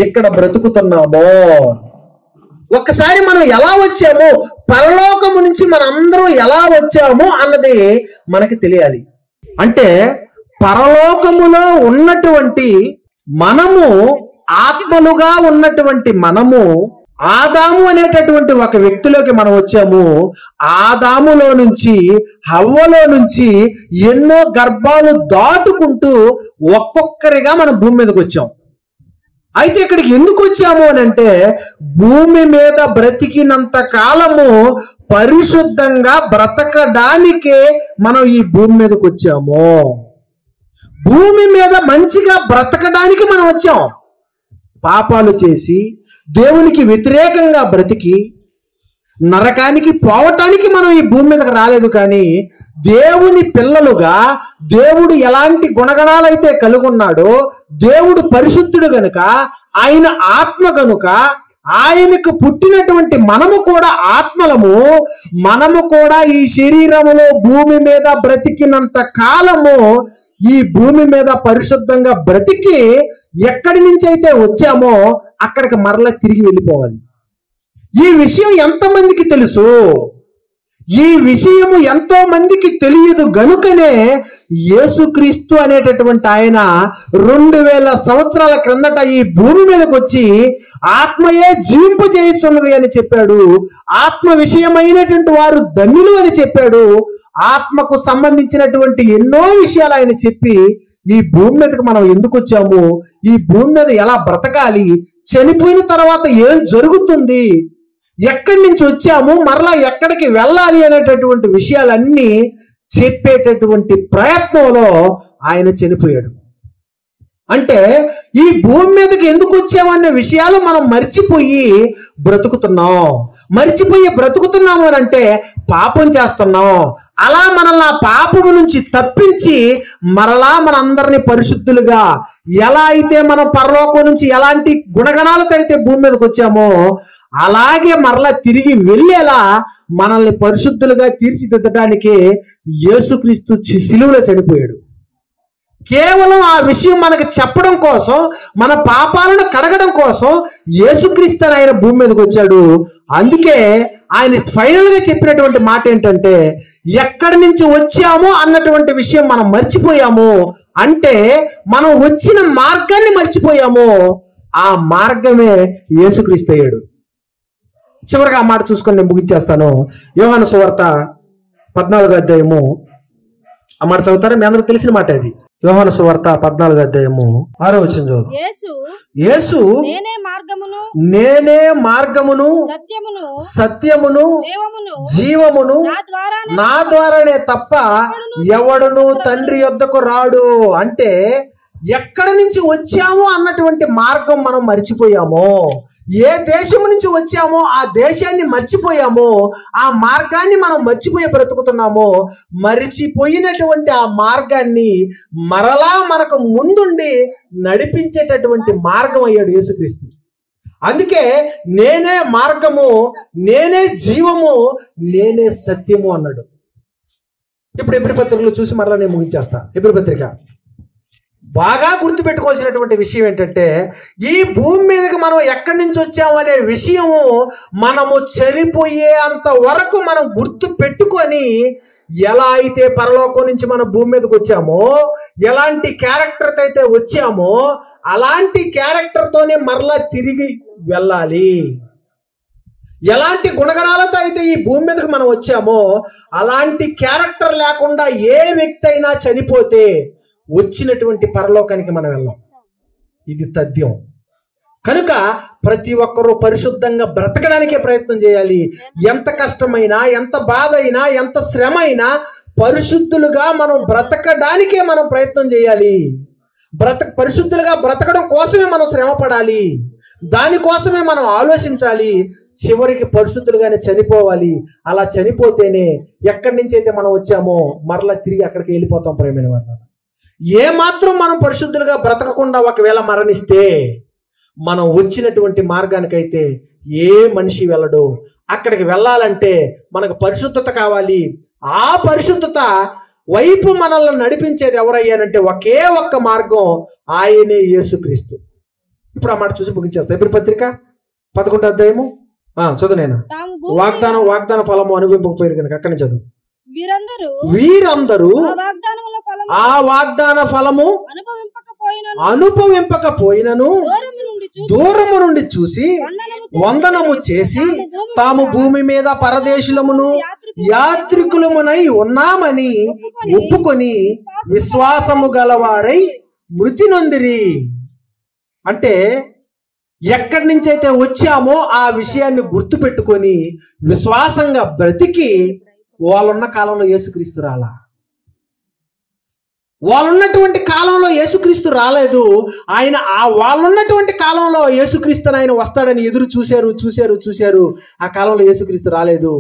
ఇక్కడ బ్రతుకుతున్నాము. ఒక్కసారి మనం ఎలా వచ్చాము, పరలోకము నుంచి మన అందరూ ఎలా వచ్చాము అన్నది మనకి తెలియాలి. అంటే పరలోకములో ఉన్నటువంటి మనము, ఆత్మలుగా ఉన్నటువంటి మనము ఆదాము అనేటటువంటి ఒక వ్యక్తిలోకి మనం వచ్చాము. ఆదాములో నుంచి, హవ్వలో నుంచి ఎన్నో గర్భాలు దాటుకుంటూ ఒక్కొక్కరిగా మనం భూమి మీదకి వచ్చాం. అయితే ఇక్కడికి ఎందుకు వచ్చాము అని అంటే భూమి మీద బ్రతికినంత కాలము పరిశుద్ధంగా బ్రతకడానికే మనం ఈ భూమి మీదకి వచ్చాము. భూమి మీద మంచిగా బ్రతకడానికి మనం వచ్చాం. పాపాలు చేసి దేవునికి వ్యతిరేకంగా బ్రతికి నరకానికి పోవటానికి మనం ఈ భూమి మీదకి రాలేదు. కానీ దేవుని పిల్లలుగా, దేవుడు ఎలాంటి గుణగణాలైతే కలిగి ఉన్నాడో, దేవుడు పరిశుద్ధుడు గనుక, ఆయన ఆత్మ గనుక ఆయనకు పుట్టినటువంటి మనము కూడా ఆత్మలము, మనము కూడా ఈ శరీరములో భూమి మీద బ్రతికినంత కాలము ఈ భూమి మీద పరిశుద్ధంగా బ్రతికి ఎక్కడి నుంచి అయితే వచ్చామో అక్కడికి మరలా తిరిగి వెళ్ళిపోవాలి. ఈ విషయం ఎంతమందికి తెలుసు? ఈ విషయము ఎంతో మందికి తెలియదు గనుకనే యేసుక్రీస్తు అనేటటువంటి ఆయన 2000 సంవత్సరాల క్రిందట ఈ భూమి మీదకి వచ్చి ఆత్మయే జీవింపజేయుచున్నది అని చెప్పాడు. ఆత్మ విషయమైనటువంటి వారు ధన్యులు అని చెప్పాడు. ఆత్మకు సంబంధించినటువంటి ఎన్నో విషయాలు ఆయన చెప్పి ఈ భూమి మీదకి మనం ఎందుకు వచ్చాము, ఈ భూమి మీద ఎలా బ్రతకాలి, చనిపోయిన తర్వాత ఏం జరుగుతుంది, ఎక్కడి నుంచి వచ్చాము, మరలా ఎక్కడికి వెళ్ళాలి అనేటటువంటి విషయాలన్నీ చెప్పేటటువంటి ప్రయత్నంలో ఆయన చనిపోయాడు. అంటే ఈ భూమి మీదకి ఎందుకు వచ్చామనే విషయాలు మనం మర్చిపోయి బ్రతుకుతున్నాము అని అంటే పాపం చేస్తున్నాం. అలా మనల్ని ఆ పాపము నుంచి తప్పించి మరలా మనందరినీ పరిశుద్ధులుగా, ఎలా అయితే మనం పరలోకం నుంచి ఎలాంటి గుణగణాలతో అయితే భూమి మీదకి వచ్చామో అలాగే మరలా తిరిగి వెళ్ళేలా మనల్ని పరిశుద్ధులుగా తీర్చిదిద్దడానికి యేసుక్రీస్తు శిలువలో చనిపోయాడు. కేవలం ఆ విషయం మనకు చెప్పడం కోసం, మన పాపాలను కడగడం కోసం యేసుక్రీస్తు ఆయన భూమి మీదకి వచ్చాడు. అందుకే ఆయన ఫైనల్ గా చెప్పినటువంటి మాట ఏంటంటే, ఎక్కడి నుంచి వచ్చామో అన్నటువంటి విషయం మనం మర్చిపోయాము. అంటే మనం వచ్చిన మార్గాన్ని మర్చిపోయాము. ఆ మార్గమే యేసుక్రీస్తు అయ్యాడు. చివరిగా ఆ మాట చూసుకొని నేను ముగించేస్తాను. యోహాను సువార్త 14వ అధ్యాయము, ఆ మాట చదువుతారా? మీ అందరూ తెలిసిన మాట అది. యోహాను సువార్త 14వ అధ్యాయము 6వ వచనం చదువు. యేసు నేనే మార్గమును సత్యమును జీవమును, నా ద్వారానే తప్ప ఎవడును తండ్రి యొద్దకు రాడు. అంటే ఎక్కడి నుంచి వచ్చామో అన్నటువంటి మార్గం మనం మర్చిపోయామో, ఏ దేశం నుంచి వచ్చామో ఆ దేశాన్ని మర్చిపోయామో, ఆ మార్గాన్ని మనం మర్చిపోయి బ్రతుకుతున్నామో. మరిచిపోయినటువంటి ఆ మార్గాన్ని మరలా మనకు ముందుండి నడిపించేటటువంటి మార్గం అయ్యాడు యేసుక్రీస్తు. అందుకే నేనే మార్గము, నేనే జీవము, నేనే సత్యము అన్నాడు. ఇప్పుడు ఎబ్రీ పత్రికలో చూసి మరలా నేను ముగించేస్తా. ఎబ్రీ పత్రిక బాగా గుర్తుపెట్టుకోవాల్సినటువంటి విషయం ఏంటంటే, ఈ భూమి మీదకి మనం ఎక్కడి నుంచి వచ్చాము అనే విషయము మనము చనిపోయే అంత వరకు మనం గుర్తు పెట్టుకొని, ఎలా అయితే పరలోకం నుంచి మనం భూమి మీదకి వచ్చామో, ఎలాంటి క్యారెక్టర్తో అయితే వచ్చామో అలాంటి క్యారెక్టర్తోనే మరలా తిరిగి వెళ్ళాలి. ఎలాంటి గుణగణాలతో అయితే ఈ భూమి మీదకి మనం వచ్చామో అలాంటి క్యారెక్టర్ లేకుండా ఏ వ్యక్తి అయినా చనిపోతే వచ్చినటువంటి పరలోకానికి మనం వెళ్ళాం. ఇది తథ్యం. కనుక ప్రతి ఒక్కరూ పరిశుద్ధంగా బ్రతకడానికే ప్రయత్నం చేయాలి. ఎంత కష్టమైనా, ఎంత బాధ అయినా, ఎంత శ్రమ అయినా పరిశుద్ధులుగా మనం బ్రతకడానికే మనం ప్రయత్నం చేయాలి. పరిశుద్ధులుగా బ్రతకడం కోసమే మనం శ్రమ పడాలి. దానికోసమే మనం ఆలోచించాలి. చివరికి పరిశుద్ధులుగానే చనిపోవాలి. అలా చనిపోతేనే ఎక్కడి నుంచి అయితే మనం వచ్చామో మరలా తిరిగి అక్కడికి వెళ్ళిపోతాం. ప్రేమైన వాళ్ళ, ఏ మాత్రం మనం పరిశుద్ధులుగా బ్రతకకుండా ఒకవేళ మరణిస్తే మనం వచ్చినటువంటి మార్గానికైతే ఏ మనిషి వెళ్ళడు. అక్కడికి వెళ్ళాలంటే మనకు పరిశుద్ధత కావాలి. ఆ పరిశుద్ధత వైపు మనల్ని నడిపించేది ఎవరయ్యానంటే ఒకే ఒక్క మార్గం, ఆయనే యేసుక్రీస్తు. ఇప్పుడు ఆ మాట చూసి ముగించేస్తా. ఎబ్రీ పత్రిక 11వ అధ్యాయము చదువు. నేను వాగ్దాన ఫలము అనుభవింపకపోయారు కనుక అక్కడి నుంచి చదువు. వీరందరూ ఆ వాగ్దాన ఫలము అనుభవింపకపోయినను దూరము నుండి చూసి వందనము చేసి తాము భూమి మీద పరదేశులమును యాత్రికులమునై ఉన్నామని ఒప్పుకొని విశ్వాసము గలవారై మృతి నొందిరి. అంటే ఎక్కడి నుంచి అయితే వచ్చామో ఆ విషయాన్ని గుర్తు పెట్టుకొని విశ్వాసంగా బ్రతికి, వాళ్ళున్న కాలంలో యేసుక్రీస్తు రాలా. వాళ్ళున్నటువంటి కాలంలో యేసుక్రీస్తు రాలేదు. ఆయన వాళ్ళున్నటువంటి కాలంలో యేసుక్రీస్తుని ఆయన వస్తాడని ఎదురు చూశారు. ఆ కాలంలో యేసుక్రీస్తు రాలేదు.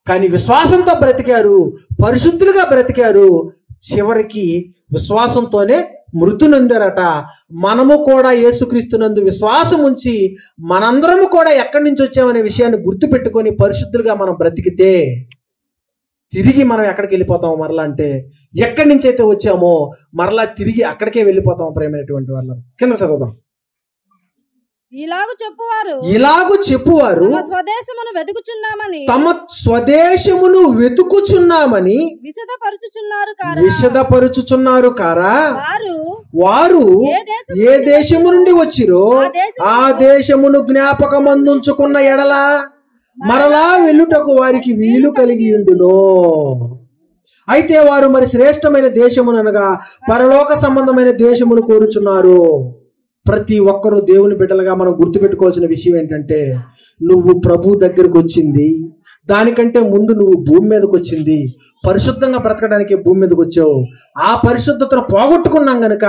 కానీ విశ్వాసంతో బ్రతికారు, పరిశుద్ధులుగా బ్రతికారు. చివరికి విశ్వాసంతోనే మృతి నొందారట. మనము కూడా యేసుక్రీస్తునందు విశ్వాసం ఉంచి మనందరము కూడా ఎక్కడి నుంచి వచ్చామనే విషయాన్ని గుర్తుపెట్టుకొని పరిశుద్ధులుగా మనం బ్రతికితే తిరిగి మనం ఎక్కడికి వెళ్ళిపోతాం మరలా అంటే, ఎక్కడి నుంచి అయితే వచ్చామో మరలా తిరిగి అక్కడికే వెళ్ళిపోతాం ప్రేమైనటువంటి వాళ్ళం. కింద చదువుదాం. ఇలాగు చెప్పువారు తమ స్వదేశమును వెతుకుచున్నామని విశదపరుచుచున్నారు కారా. వారు ఏ దేశము నుండి వచ్చిరో ఆ దేశమును జ్ఞాపకమందుంచుకున్న ఎడల మరలా వెళ్ళుటకు వారికి వీలు కలిగి ఉండును. అయితే వారు మరి శ్రేష్టమైన దేశముననగా పరలోక సంబంధమైన దేశమును కోరుచున్నారు. ప్రతి ఒక్కరూ దేవుని బిడ్డలుగా మనం గుర్తుపెట్టుకోవాల్సిన విషయం ఏంటంటే, నువ్వు ప్రభు దగ్గరకు వచ్చింది దానికంటే ముందు నువ్వు భూమి మీదకి వచ్చింది పరిశుద్ధంగా బ్రతకడానికి భూమి మీదకి వచ్చావు. ఆ పరిశుద్ధతను పోగొట్టుకున్నాం గనుక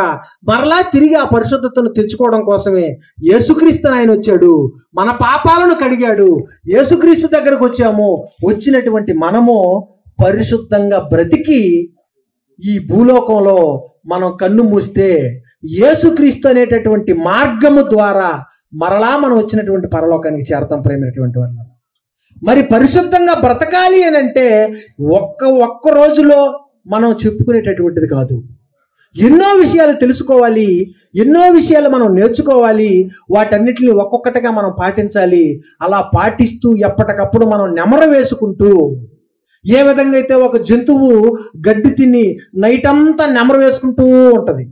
మరలా తిరిగి ఆ పరిశుద్ధతను తెచ్చుకోవడం కోసమే యేసుక్రీస్తు ఆయన వచ్చాడు. మన పాపాలను కడిగాడు. యేసుక్రీస్తు దగ్గరకు వచ్చాము. వచ్చినటువంటి మనము పరిశుద్ధంగా బ్రతికి ఈ భూలోకంలో మనం కన్ను మూస్తే యేసుక్రీస్తు అనేటటువంటి మార్గము ద్వారా మరలా మనం వచ్చినటువంటి పరలోకానికి చేరతాం ప్రేమైనటువంటి వాళ్ళ. మరి పరిశుద్ధంగా బ్రతకాలి అని అంటే ఒక్క రోజులో మనం చెప్పుకునేటటువంటిది కాదు. ఎన్నో విషయాలు తెలుసుకోవాలి, ఎన్నో విషయాలు మనం నేర్చుకోవాలి, వాటన్నిటిని ఒక్కొక్కటిగా మనం పాటించాలి. అలా పాటిస్తూ ఎప్పటికప్పుడు మనం నెమరు వేసుకుంటూ, ఏ విధంగా అయితే ఒక జంతువు గడ్డి తిని నైట్ అంతా నెమరు వేసుకుంటూ ఉంటది,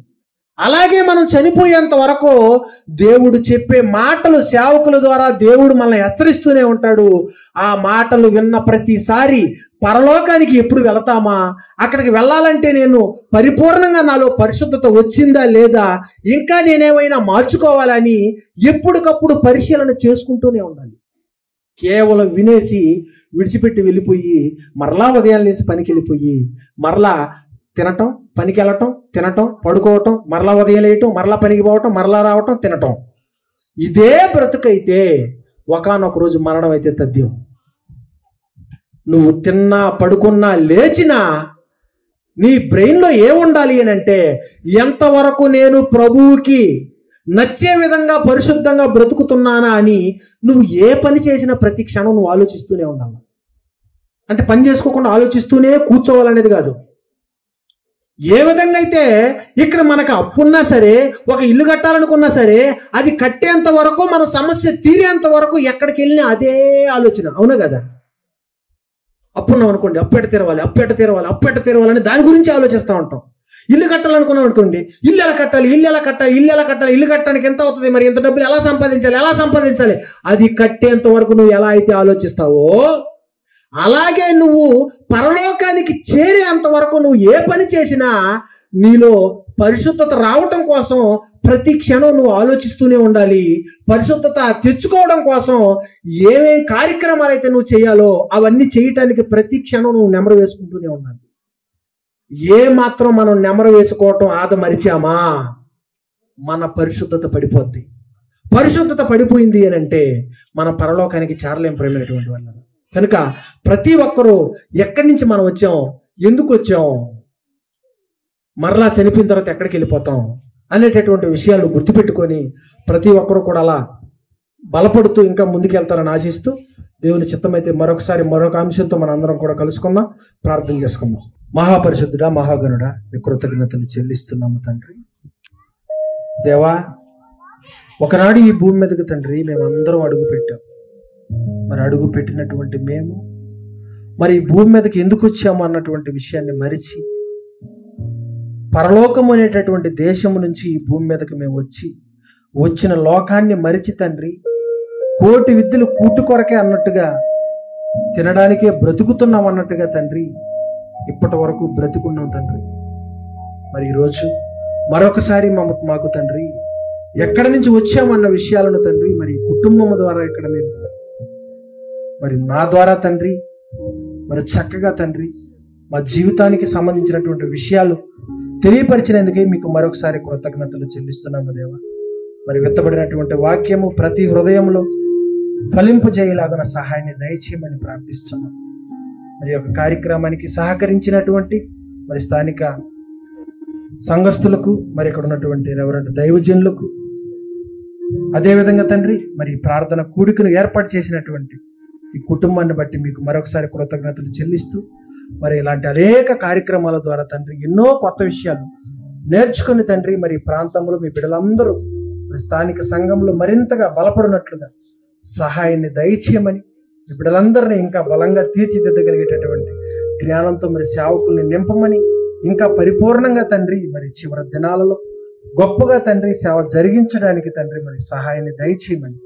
అలాగే మనం చనిపోయేంత వరకు దేవుడు చెప్పే మాటలు సేవకుల ద్వారా దేవుడు మనల్ని హెచ్చరిస్తూనే ఉంటాడు. ఆ మాటలు విన్న ప్రతిసారి పరలోకానికి ఎప్పుడు వెళతామా, అక్కడికి వెళ్ళాలంటే నేను పరిపూర్ణంగా నాలో పరిశుద్ధత వచ్చిందా లేదా, ఇంకా నేనేమైనా మార్చుకోవాలని ఎప్పటికప్పుడు పరిశీలన చేసుకుంటూనే ఉండాలి. కేవలం వినేసి విడిచిపెట్టి వెళ్ళిపోయి మరలా ఉదయం లేసి పనికి వెళ్ళిపోయి మరలా తినటం, పనికి వెళ్ళటం, తినటం, పడుకోవటం, మరలా ఉదయం లేయటం, మరలా పనికి పోవటం, మరలా రావటం, తినటం, ఇదే బ్రతుకైతే ఒకానొక రోజు మరణం అయితే తథ్యం. నువ్వు తిన్నా, పడుకున్నా, లేచినా నీ బ్రెయిన్లో ఏముండాలి అని అంటే, ఎంతవరకు నేను ప్రభువుకి నచ్చే విధంగా పరిశుద్ధంగా బ్రతుకుతున్నానా అని నువ్వు ఏ పని చేసినా ప్రతి క్షణం నువ్వు ఆలోచిస్తూనే ఉండాలి. అంటే పని చేసుకోకుండా ఆలోచిస్తూనే కూర్చోవాలనేది కాదు. ఏ విధంగా అయితే ఇక్కడ మనకు అప్పున్నా సరే, ఒక ఇల్లు కట్టాలనుకున్నా సరే, అది కట్టేంత వరకు, మన సమస్య తీరేంత వరకు ఎక్కడికి వెళ్ళినా అదే ఆలోచన, అవునా కదా? అప్పున్నాం అనుకోండి, అప్పెట తీరవాలి దాని గురించి ఆలోచిస్తూ ఉంటాం. ఇల్లు కట్టాలనుకున్నాం అనుకోండి, ఇల్లు ఎలా కట్టాలి, ఇల్లు కట్టడానికి ఎంత అవుతుంది, మరి ఎంత డబ్బులు ఎలా సంపాదించాలి, అది కట్టేంత వరకు నువ్వు ఎలా అయితే ఆలోచిస్తావో, అలాగే నువ్వు పరలోకానికి చేరేంత వరకు నువ్వు ఏ పని చేసినా నీలో పరిశుద్ధత రావటం కోసం ప్రతి క్షణం నువ్వు ఆలోచిస్తూనే ఉండాలి. పరిశుద్ధత తెచ్చుకోవడం కోసం ఏమేం కార్యక్రమాలు అయితే నువ్వు చేయాలో అవన్నీ చేయటానికి ప్రతి క్షణం నువ్వు నెమరు వేసుకుంటూనే ఉండాలి. ఏ మాత్రం మనం నెమరు వేసుకోవటం ఆదమరిచామా మన పరిశుద్ధత పడిపోద్ది. పరిశుద్ధత పడిపోయింది అని అంటే మన పరలోకానికి చేరలేం ప్రేమైనటువంటి వాళ్ళ. కనుక ప్రతి ఒక్కరూ ఎక్కడి నుంచి మనం వచ్చాం, ఎందుకు వచ్చాం, మరలా చనిపోయిన తర్వాత ఎక్కడికి వెళ్ళిపోతాం అనేటటువంటి విషయాలు గుర్తుపెట్టుకొని ప్రతి ఒక్కరూ కూడా అలా బలపడుతూ ఇంకా ముందుకెళ్తారని ఆశిస్తూ, దేవుని చిత్తమైతే మరొక అంశంతో మన అందరం కూడా కలుసుకుందాం, ప్రార్థన చేసుకుందాం. మహాపరిశుద్ధుడా, మహాగణుడా, మీ కృతజ్ఞతలు చెల్లిస్తున్నాము తండ్రి. దేవా, ఒకనాడు ఈ భూమి మీదకి తండ్రి మేమందరం అడుగు పెట్టాం. మరి అడుగు పెట్టినటువంటి మేము మరి ఈ భూమి మీదకి ఎందుకు వచ్చాము అన్నటువంటి విషయాన్ని మరిచి, పరలోకం అనేటటువంటి దేశము నుంచి ఈ భూమి మీదకి మేము వచ్చిన లోకాన్ని మరిచి తండ్రి, కోటి విద్యలు కూటు కొరకే అన్నట్టుగా, తినడానికే బ్రతుకుతున్నాం అన్నట్టుగా తండ్రి ఇప్పటి వరకు బ్రతుకున్నాం తండ్రి. మరి ఈరోజు మరొకసారి మాకు తండ్రి ఎక్కడి నుంచి వచ్చామన్న విషయాలను తండ్రి మరి కుటుంబం ద్వారా ఇక్కడ మీరు మరి నా ద్వారా తండ్రి మరి చక్కగా తండ్రి మా జీవితానికి సంబంధించినటువంటి విషయాలు తెలియపరిచినందుకే మీకు మరొకసారి కృతజ్ఞతలు చెల్లిస్తున్నాము దేవా. మరి విత్తబడినటువంటి వాక్యము ప్రతి హృదయంలో ఫలింపజేయలాగిన సహాయాన్ని దయచేయమని ప్రార్థిస్తున్నాం. మరి యొక్క కార్యక్రమానికి సహకరించినటువంటి మరి స్థానిక సంఘస్థులకు, మరి ఇక్కడ ఉన్నటువంటి రెవరెంట్ దైవజనులకు, అదేవిధంగా తండ్రి మరి ప్రార్థన కూడికను ఏర్పాటు చేసినటువంటి ఈ కుటుంబాన్ని బట్టి మీకు మరొకసారి కృతజ్ఞతలు చెల్లిస్తూ, మరి ఇలాంటి అనేక కార్యక్రమాల ద్వారా తండ్రి ఎన్నో కొత్త విషయాలు నేర్చుకుని తండ్రి మరి ఈ ప్రాంతంలో మీ బిడ్డలందరూ మరి స్థానిక సంఘంలో మరింతగా బలపడినట్లుగా సహాయాన్ని దయచేయమని, మీ బిడ్డలందరినీ ఇంకా బలంగా తీర్చిదిద్దగలిగేటటువంటి జ్ఞానంతో మరి సేవకుల్ని నింపమని, ఇంకా పరిపూర్ణంగా తండ్రి మరి చివరి దినాలలో గొప్పగా తండ్రి సేవ జరిగించడానికి తండ్రి మరి సహాయాన్ని దయచేయమని,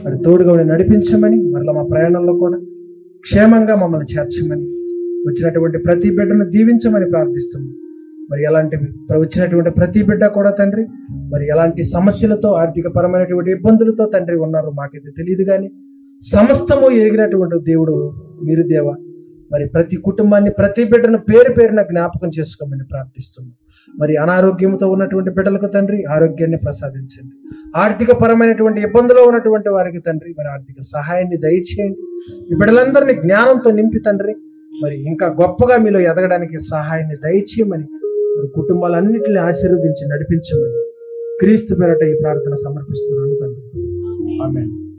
మరి తోడుగా నడిపించమని, మరలా మా ప్రయాణంలో కూడా క్షేమంగా మమ్మల్ని చేర్చమని, వచ్చినటువంటి ప్రతి బిడ్డను దీవించమని ప్రార్థిస్తున్నాం. మరి ఎలాంటి వచ్చినటువంటి ప్రతి బిడ్డ కూడా తండ్రి మరి ఎలాంటి సమస్యలతో, ఆర్థిక పరమైనటువంటి ఇబ్బందులతో తండ్రి ఉన్నారు మాకైతే తెలియదు, కానీ సమస్తము ఎరిగినటువంటి దేవుడు మీరు దేవా. మరి ప్రతి కుటుంబాన్ని, ప్రతి బిడ్డను పేరు పేరున జ్ఞాపకం చేసుకోమని ప్రార్థిస్తున్నాం. మరి అనారోగ్యంతో ఉన్నటువంటి బిడ్డలకు తండ్రి ఆరోగ్యాన్ని ప్రసాదించండి. ఆర్థిక పరమైనటువంటి ఇబ్బందులో ఉన్నటువంటి వారికి తండ్రి మరి ఆర్థిక సహాయాన్ని దయచేయండి. ఈ బిడ్డలందరినీ జ్ఞానంతో నింపి తండ్రి మరి ఇంకా గొప్పగా మీలో ఎదగడానికి సహాయాన్ని దయచేయమని, మరి కుటుంబాలన్నింటినీ ఆశీర్వదించి నడిపించమని క్రీస్తు పేరట ఈ ప్రార్థన సమర్పిస్తున్నాను తండ్రి. ఆమేన్.